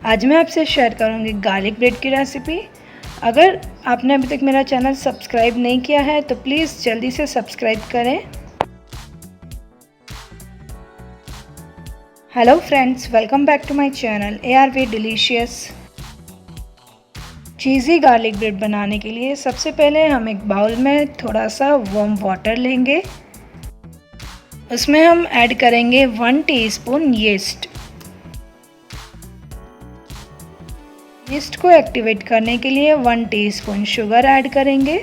आज मैं आपसे शेयर करूंगी गार्लिक ब्रेड की रेसिपी। अगर आपने अभी तक मेरा चैनल सब्सक्राइब नहीं किया है तो प्लीज़ जल्दी से सब्सक्राइब करें। Hello friends, welcome back to my channel ARV delicious. Cheesy garlic bread बनाने के लिए सबसे पहले हम एक बाउल में थोड़ा सा वार्म वाटर लेंगे। उसमें हम ऐड करेंगे 1 टीस्पून यीस्ट। यीस्ट को एक्टिवेट करने के लिए 1 टीस्पून शुगर ऐड करेंगे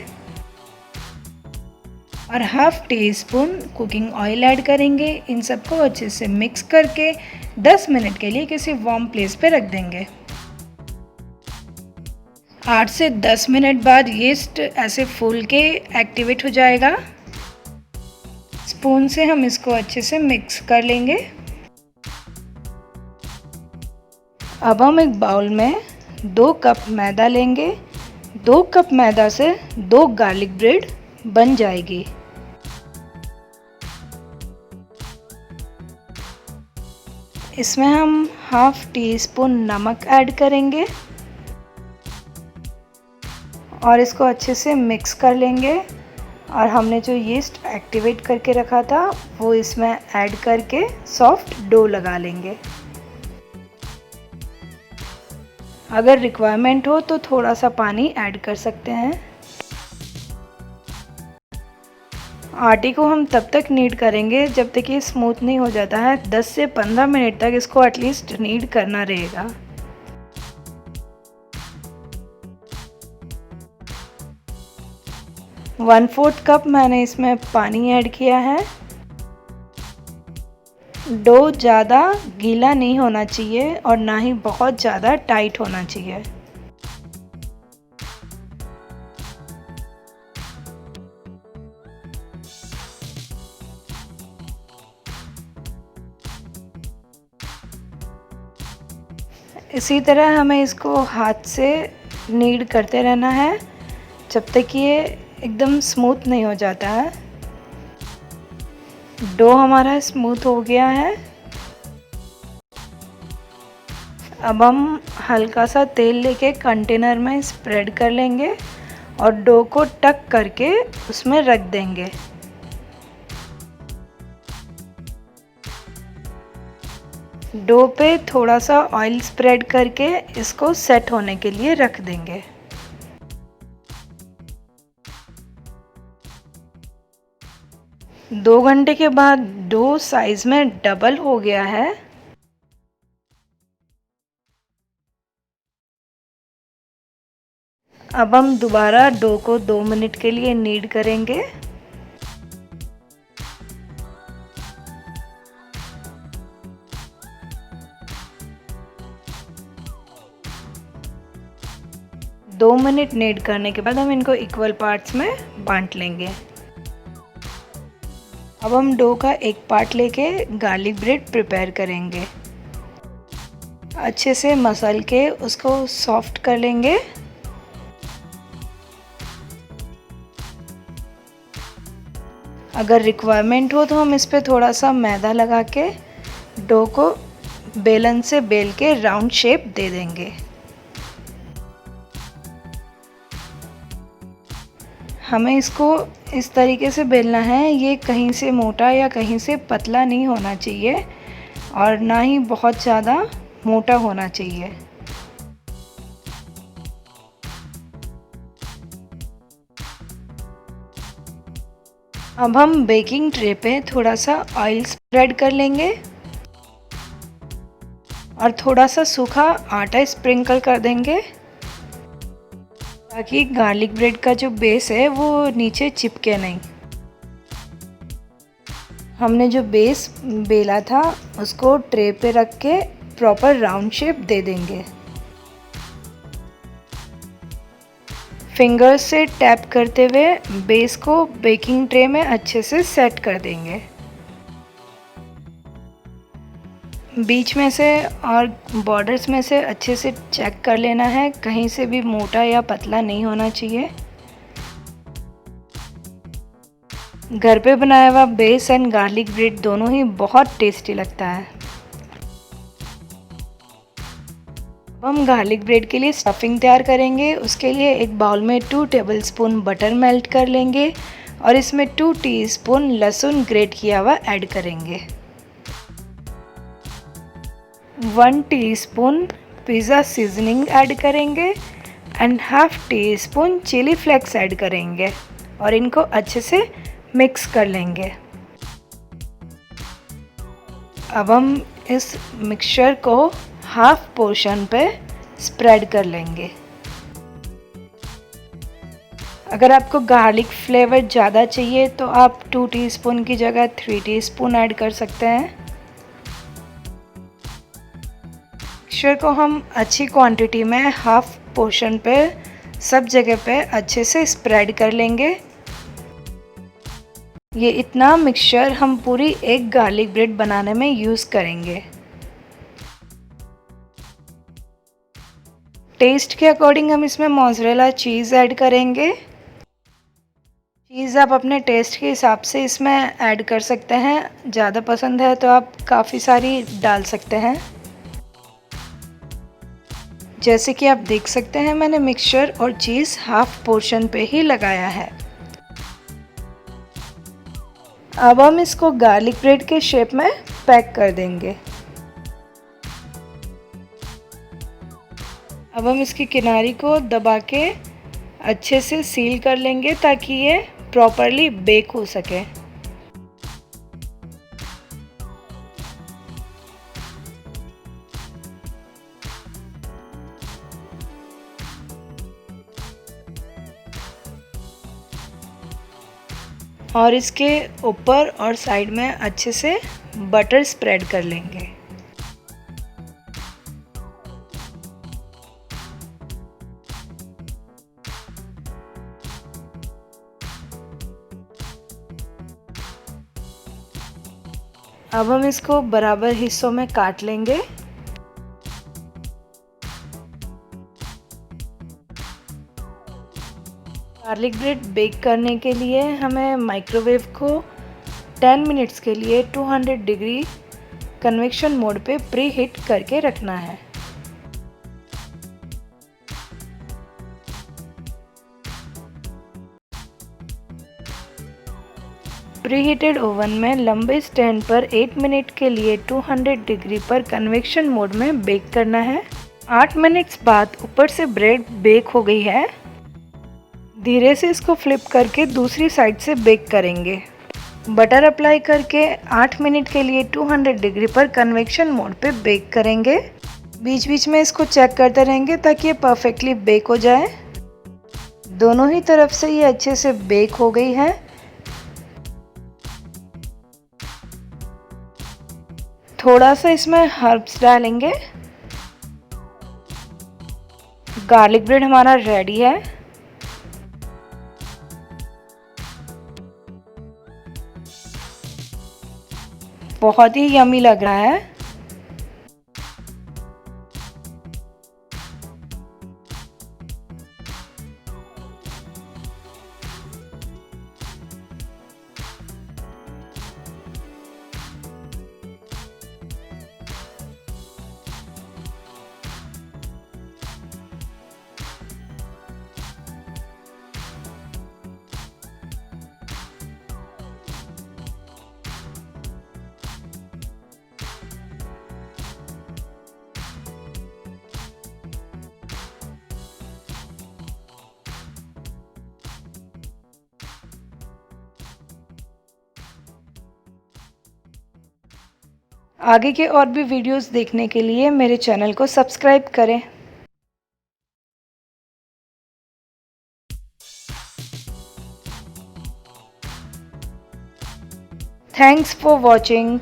और half tea spoon cooking oil add करेंगे। इन सबको अच्छे से मिक्स करके 10 मिनट के लिए किसी वार्म प्लेस पे रख देंगे। 8 से 10 मिनट बाद यीस्ट ऐसे फूल के एक्टिवेट हो जाएगा। स्पून से हम इसको अच्छे से मिक्स कर लेंगे। अब हम एक बाउल में 2 कप मैदा लेंगे। 2 कप मैदा से 2 गार्लिक ब्रेड बन जाएगी। इसमें हम हाफ टी स्पून नमक ऐड करेंगे और इसको अच्छे से मिक्स कर लेंगे। और हमने जो यीस्ट एक्टिवेट करके रखा था वो इसमें ऐड करके सॉफ्ट डो लगा लेंगे। अगर रिक्वायरमेंट हो तो थोड़ा सा पानी ऐड कर सकते हैं। आटे को हम तब तक नीड करेंगे जब तक ये स्मूथ नहीं हो जाता है। 10 से 15 मिनट तक इसको एटलीस्ट नीड करना रहेगा। वन फोर्थ कप मैंने इसमें पानी ऐड किया है। डो ज़्यादा गीला नहीं होना चाहिए और ना ही बहुत ज़्यादा टाइट होना चाहिए। इसी तरह हमें इसको हाथ से नीड करते रहना है जब तक ये एकदम स्मूथ नहीं हो जाता है। डो हमारा स्मूथ हो गया है। अब हम हल्का सा तेल लेके कंटेनर में स्प्रेड कर लेंगे और डो को टक करके उसमें रख देंगे। डो पे थोड़ा सा ऑयल स्प्रेड करके इसको सेट होने के लिए रख देंगे। दो घंटे के बाद डो साइज में डबल हो गया है। अब हम दोबारा डो को 2 मिनट के लिए नीड करेंगे। दो मिनट नीड करने के बाद हम इनको इक्वल पार्ट्स में बांट लेंगे। अब हम डो का एक पार्ट लेके गार्लिक ब्रेड प्रिपेयर करेंगे। अच्छे से मसल के उसको सॉफ्ट कर लेंगे। अगर रिक्वायरमेंट हो तो हम इस पे थोड़ा सा मैदा लगा के डो को बेलन से बेल के राउंड शेप दे देंगे। हमें इसको इस तरीके से बेलना है, ये कहीं से मोटा या कहीं से पतला नहीं होना चाहिए और ना ही बहुत ज़्यादा मोटा होना चाहिए। अब हम बेकिंग ट्रे पे थोड़ा सा ऑयल स्प्रेड कर लेंगे और थोड़ा सा सूखा आटा स्प्रिंकल कर देंगे ताकि गार्लिक ब्रेड का जो बेस है वो नीचे चिपके नहीं। हमने जो बेस बेला था उसको ट्रे पे रख के प्रॉपर राउंड शेप दे देंगे। फिंगर्स से टैप करते हुए बेस को बेकिंग ट्रे में अच्छे से सेट कर देंगे। बीच में से और बॉर्डर्स में से अच्छे से चेक कर लेना है, कहीं से भी मोटा या पतला नहीं होना चाहिए। घर पे बनाया हुआ बेस एंड गार्लिक ब्रेड दोनों ही बहुत टेस्टी लगता है। अब हम गार्लिक ब्रेड के लिए स्टफिंग तैयार करेंगे। उसके लिए एक बाउल में 2 टेबलस्पून बटर मेल्ट कर लेंगे और इसमें 2 टीस्पून लहसुन ग्रेट किया हुआ ऐड करेंगे। 1 टीस्पून पिज़्ज़ा सीजनिंग ऐड करेंगे and half teaspoon chili flakes add करेंगे और इनको अच्छे से मिक्स कर लेंगे। अब हम इस मिक्सचर को हाफ पोर्शन पे स्प्रेड कर लेंगे। अगर आपको गार्लिक फ्लेवर ज़्यादा चाहिए तो आप 2 टीस्पून की जगह 3 टीस्पून ऐड कर सकते हैं। मिक्सचर को हम अच्छी क्वांटिटी में हाफ पोर्शन पे सब जगह पे अच्छे से स्प्रेड कर लेंगे। ये इतना मिक्सचर हम पूरी एक गार्लिक ब्रेड बनाने में यूज़ करेंगे। टेस्ट के अकॉर्डिंग हम इसमें मोज़रेला चीज़ ऐड करेंगे। चीज़ आप अपने टेस्ट के हिसाब से इसमें ऐड कर सकते हैं। ज़्यादा पसंद है तो आप काफ़ी सारी डाल सकते हैं। जैसे कि आप देख सकते हैं मैंने मिक्सचर और चीज़ हाफ पोर्शन पे ही लगाया है। अब हम इसको गार्लिक ब्रेड के शेप में पैक कर देंगे। अब हम इसकी किनारी को दबा के अच्छे से सील कर लेंगे ताकि ये प्रॉपरली बेक हो सके। और इसके ऊपर और साइड में अच्छे से बटर स्प्रेड कर लेंगे। अब हम इसको बराबर हिस्सों में काट लेंगे। गार्लिक ब्रेड बेक करने के लिए हमें माइक्रोवेव को 10 मिनट्स के लिए 200 डिग्री कन्वेक्शन मोड पे प्री हीट करके रखना है। प्री हीटेड ओवन में लंबे स्टैंड पर 8 मिनट के लिए 200 डिग्री पर कन्वेक्शन मोड में बेक करना है। 8 मिनट्स बाद ऊपर से ब्रेड बेक हो गई है। धीरे से इसको फ्लिप करके दूसरी साइड से बेक करेंगे। बटर अप्लाई करके 8 मिनट के लिए 200 डिग्री पर कन्वेक्शन मोड पे बेक करेंगे। बीच बीच में इसको चेक करते रहेंगे ताकि ये परफेक्टली बेक हो जाए। दोनों ही तरफ से ये अच्छे से बेक हो गई है। थोड़ा सा इसमें हर्ब्स डालेंगे। गार्लिक ब्रेड हमारा रेडी है। बहुत ही यम्मी लग रहा है। आगे के और भी वीडियोस देखने के लिए मेरे चैनल को सब्सक्राइब करें। Thanks for watching.